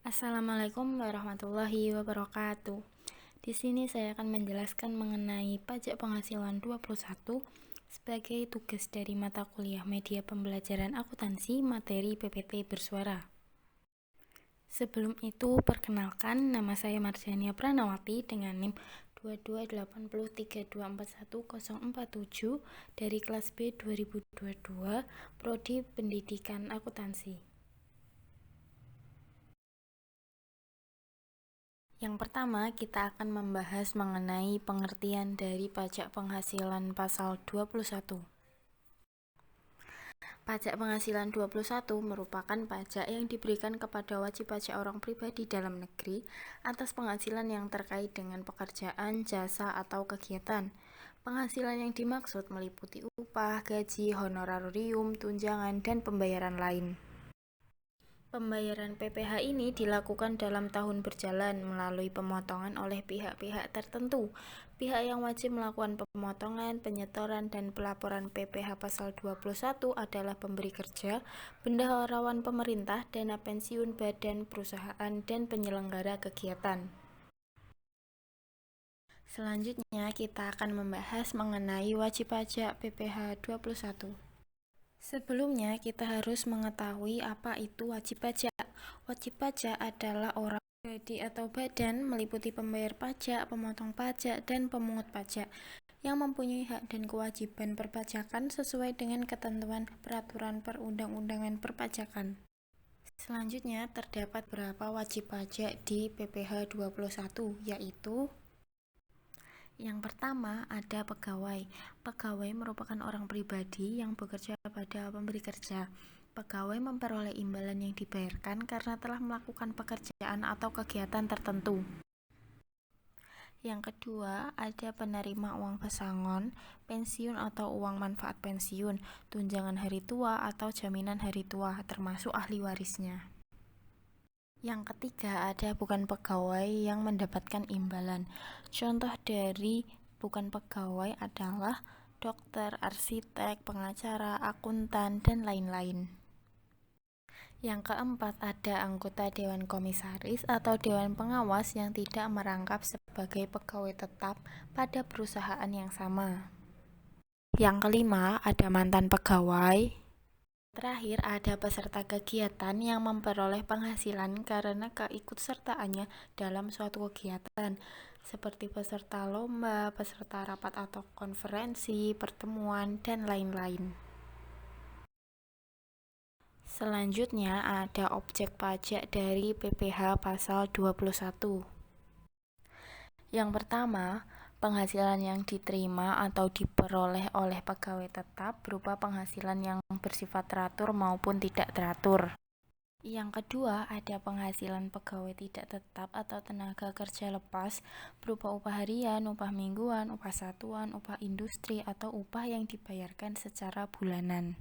Assalamualaikum warahmatullahi wabarakatuh. Di sini saya akan menjelaskan mengenai pajak penghasilan 21 sebagai tugas dari mata kuliah media pembelajaran akuntansi materi PPT bersuara. Sebelum itu, perkenalkan, nama saya Marjania Pranawati dengan NIM 22803241047 dari kelas B 2022 Prodi Pendidikan Akuntansi. Yang pertama, kita akan membahas mengenai pengertian dari pajak penghasilan pasal 21. Pajak penghasilan 21 merupakan pajak yang diberikan kepada wajib pajak orang pribadi dalam negeri atas penghasilan yang terkait dengan pekerjaan, jasa, atau kegiatan. Penghasilan yang dimaksud meliputi upah, gaji, honorarium, tunjangan, dan pembayaran lain. Pembayaran PPh ini dilakukan dalam tahun berjalan melalui pemotongan oleh pihak-pihak tertentu. Pihak yang wajib melakukan pemotongan, penyetoran, dan pelaporan PPh pasal 21 adalah pemberi kerja, bendaharawan pemerintah, dana pensiun, badan, perusahaan, dan penyelenggara kegiatan. Selanjutnya kita akan membahas mengenai wajib pajak PPh 21. Sebelumnya, kita harus mengetahui apa itu wajib pajak. Wajib pajak adalah orang pribadi atau badan meliputi pembayar pajak, pemotong pajak, dan pemungut pajak yang mempunyai hak dan kewajiban perpajakan sesuai dengan ketentuan peraturan perundang-undangan perpajakan. Selanjutnya, terdapat beberapa wajib pajak di PPh 21, yaitu yang pertama, ada pegawai. Pegawai merupakan orang pribadi yang bekerja pada pemberi kerja. Pegawai memperoleh imbalan yang dibayarkan karena telah melakukan pekerjaan atau kegiatan tertentu. Yang kedua, ada penerima uang pesangon, pensiun atau uang manfaat pensiun, tunjangan hari tua atau jaminan hari tua, termasuk ahli warisnya. Yang ketiga, ada bukan pegawai yang mendapatkan imbalan. Contoh dari bukan pegawai adalah dokter, arsitek, pengacara, akuntan, dan lain-lain. Yang keempat, ada anggota Dewan Komisaris atau Dewan Pengawas yang tidak merangkap sebagai pegawai tetap pada perusahaan yang sama. Yang kelima, ada mantan pegawai. Terakhir, ada peserta kegiatan yang memperoleh penghasilan karena keikutsertaannya dalam suatu kegiatan, seperti peserta lomba, peserta rapat atau konferensi, pertemuan, dan lain-lain. Selanjutnya, ada objek pajak dari PPh pasal 21. Yang pertama, penghasilan yang diterima atau diperoleh oleh pegawai tetap berupa penghasilan yang bersifat teratur maupun tidak teratur. Yang kedua, ada penghasilan pegawai tidak tetap atau tenaga kerja lepas berupa upah harian, upah mingguan, upah satuan, upah industri, atau upah yang dibayarkan secara bulanan.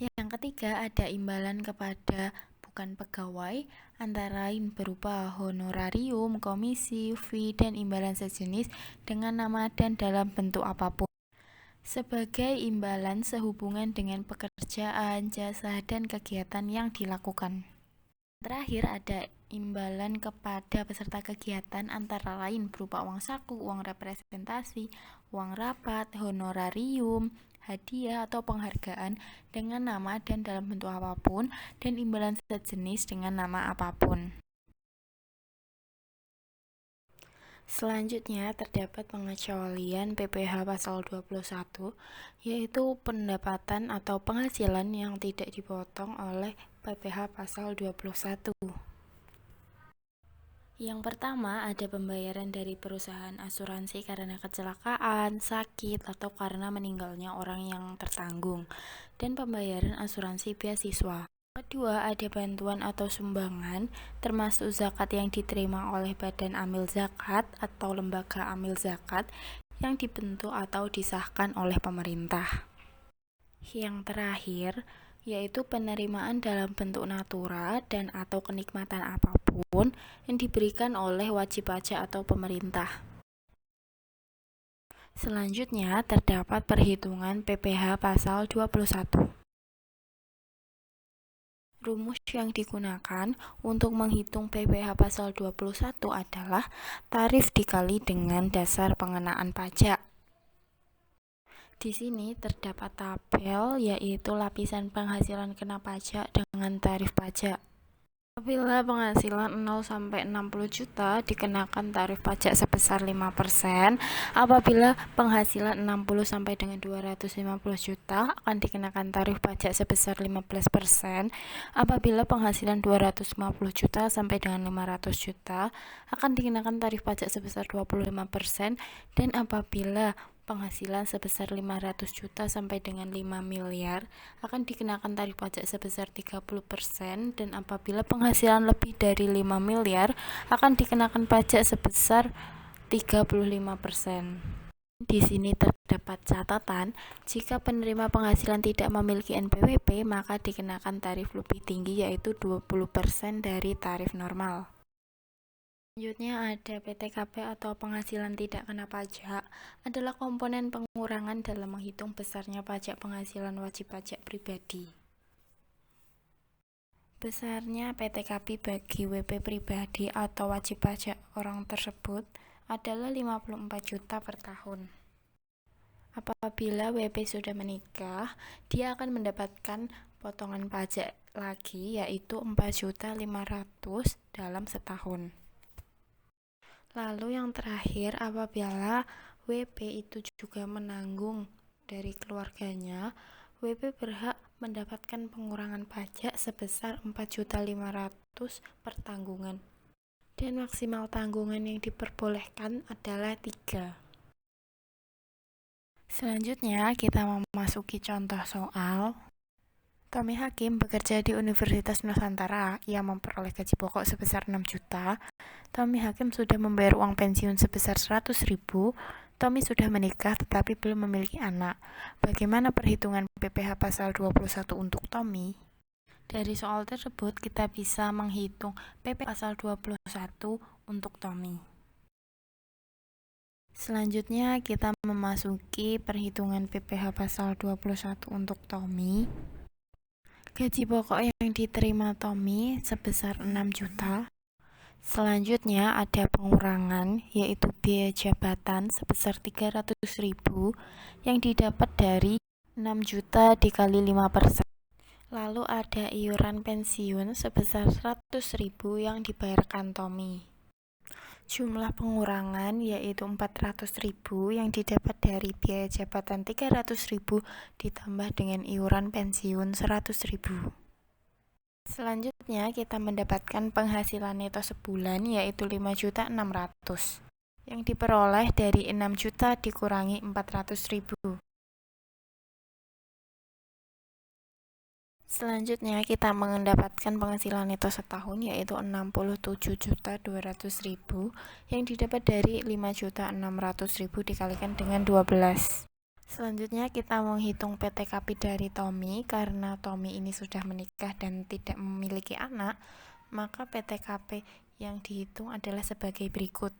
Yang ketiga, ada imbalan kepada bukan pegawai, antara lain berupa honorarium, komisi, fee, dan imbalan sejenis dengan nama dan dalam bentuk apapun, sebagai imbalan sehubungan dengan pekerjaan, jasa, dan kegiatan yang dilakukan. Terakhir, ada imbalan kepada peserta kegiatan antara lain berupa uang saku, uang representasi, uang rapat, honorarium, hadiah atau penghargaan dengan nama dan dalam bentuk apapun, dan imbalan sejenis dengan nama apapun. Selanjutnya, terdapat pengecualian PPh pasal 21, yaitu pendapatan atau penghasilan yang tidak dipotong oleh PPh pasal 21. Yang pertama, ada pembayaran dari perusahaan asuransi karena kecelakaan, sakit, atau karena meninggalnya orang yang tertanggung, dan pembayaran asuransi beasiswa. Kedua, ada bantuan atau sumbangan, termasuk zakat yang diterima oleh badan amil zakat atau lembaga amil zakat yang dibentuk atau disahkan oleh pemerintah. Yang terakhir, yaitu penerimaan dalam bentuk natura dan atau kenikmatan apapun yang diberikan oleh wajib pajak atau pemerintah. Selanjutnya, terdapat perhitungan PPh pasal 21. Rumus yang digunakan untuk menghitung PPh pasal 21 adalah tarif dikali dengan dasar pengenaan pajak. Di sini terdapat tabel, yaitu lapisan penghasilan kena pajak dengan tarif pajak. Apabila penghasilan 0 sampai 60 juta dikenakan tarif pajak sebesar 5%, apabila penghasilan 60 sampai dengan 250 juta akan dikenakan tarif pajak sebesar 15%, apabila penghasilan 250 juta sampai dengan 500 juta akan dikenakan tarif pajak sebesar 25%, dan apabila penghasilan sebesar 500 juta sampai dengan 5 miliar akan dikenakan tarif pajak sebesar 30%, dan apabila penghasilan lebih dari 5 miliar akan dikenakan pajak sebesar 35%. Di sini terdapat catatan, jika penerima penghasilan tidak memiliki NPWP maka dikenakan tarif lebih tinggi, yaitu 20% dari tarif normal. Selanjutnya ada PTKP atau penghasilan tidak kena pajak, adalah komponen pengurangan dalam menghitung besarnya pajak penghasilan wajib pajak pribadi. Besarnya PTKP bagi WP pribadi atau wajib pajak orang tersebut adalah 54 juta per tahun. Apabila WP sudah menikah, dia akan mendapatkan potongan pajak lagi, yaitu 4.500.000 dalam setahun. Lalu yang terakhir, apabila WP itu juga menanggung dari keluarganya, WP berhak mendapatkan pengurangan pajak sebesar 4.500.000 per tanggungan. Dan maksimal tanggungan yang diperbolehkan adalah 3. Selanjutnya kita memasuki contoh soal. Tommy Hakim bekerja di Universitas Nusantara. Ia memperoleh gaji pokok sebesar 6 juta. Tommy Hakim sudah membayar uang pensiun sebesar 100.000. Tommy sudah menikah tetapi belum memiliki anak. Bagaimana perhitungan PPh pasal 21 untuk Tommy? Dari soal tersebut kita bisa menghitung PPh pasal 21 untuk Tommy. Selanjutnya kita memasuki perhitungan PPh pasal 21 untuk Tommy. Gaji pokok yang diterima Tommy sebesar 6 juta. Selanjutnya ada pengurangan, yaitu biaya jabatan sebesar 300.000 yang didapat dari 6 juta dikali 5%. Lalu ada iuran pensiun sebesar 100.000 yang dibayarkan Tommy. Jumlah pengurangan yaitu 400.000 yang didapat dari biaya jabatan 300.000 ditambah dengan iuran pensiun 100.000. Selanjutnya kita mendapatkan penghasilan neto sebulan yaitu 5.600.000 yang diperoleh dari 6 juta dikurangi 400.000. Selanjutnya kita mendapatkan penghasilan neto setahun yaitu 67.200.000 yang didapat dari 5.600.000 dikalikan dengan 12. Selanjutnya kita menghitung PTKP dari Tommy. Karena Tommy ini sudah menikah dan tidak memiliki anak, maka PTKP yang dihitung adalah sebagai berikut.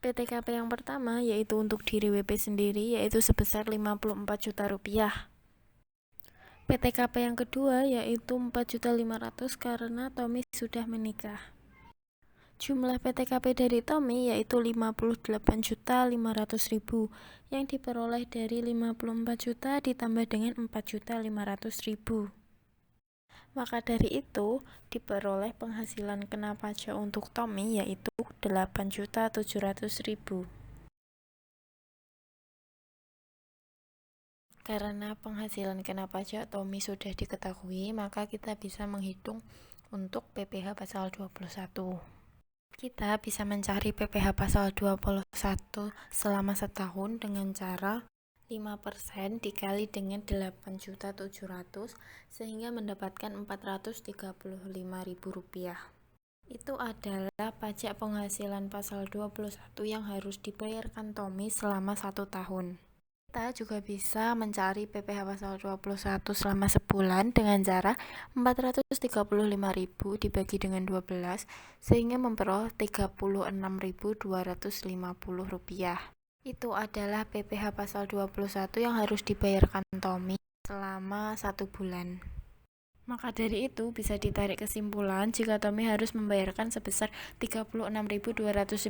PTKP yang pertama yaitu untuk diri WP sendiri yaitu sebesar 54 juta rupiah. PTKP yang kedua yaitu 4.500.000 karena Tommy sudah menikah. Jumlah PTKP dari Tommy yaitu 58.500.000 yang diperoleh dari 54 juta ditambah dengan 4.500.000. Maka dari itu diperoleh penghasilan kena pajak untuk Tommy yaitu 8.700.000. Karena penghasilan kena pajak Tommy sudah diketahui, maka kita bisa menghitung untuk PPh pasal 21. Kita bisa mencari PPh pasal 21 selama setahun dengan cara 5% dikali dengan 8.700.000 sehingga mendapatkan 435.000 rupiah. Itu adalah pajak penghasilan pasal 21 yang harus dibayarkan Tommy selama 1 tahun. Kita juga bisa mencari PPh pasal 21 selama sebulan dengan cara 435.000 dibagi dengan 12 sehingga memperoleh 36.250 rupiah. Itu adalah PPh pasal 21 yang harus dibayarkan Tommy selama 1 bulan. Maka dari itu bisa ditarik kesimpulan jika Tommy harus membayarkan sebesar 36.250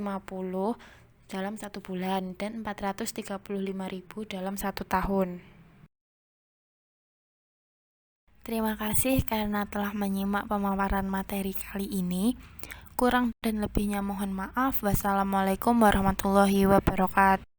dalam 1 bulan dan 435.000 dalam 1 tahun. Terima kasih karena telah menyimak pemaparan materi kali ini. Kurang dan lebihnya mohon maaf. Wassalamualaikum warahmatullahi wabarakatuh.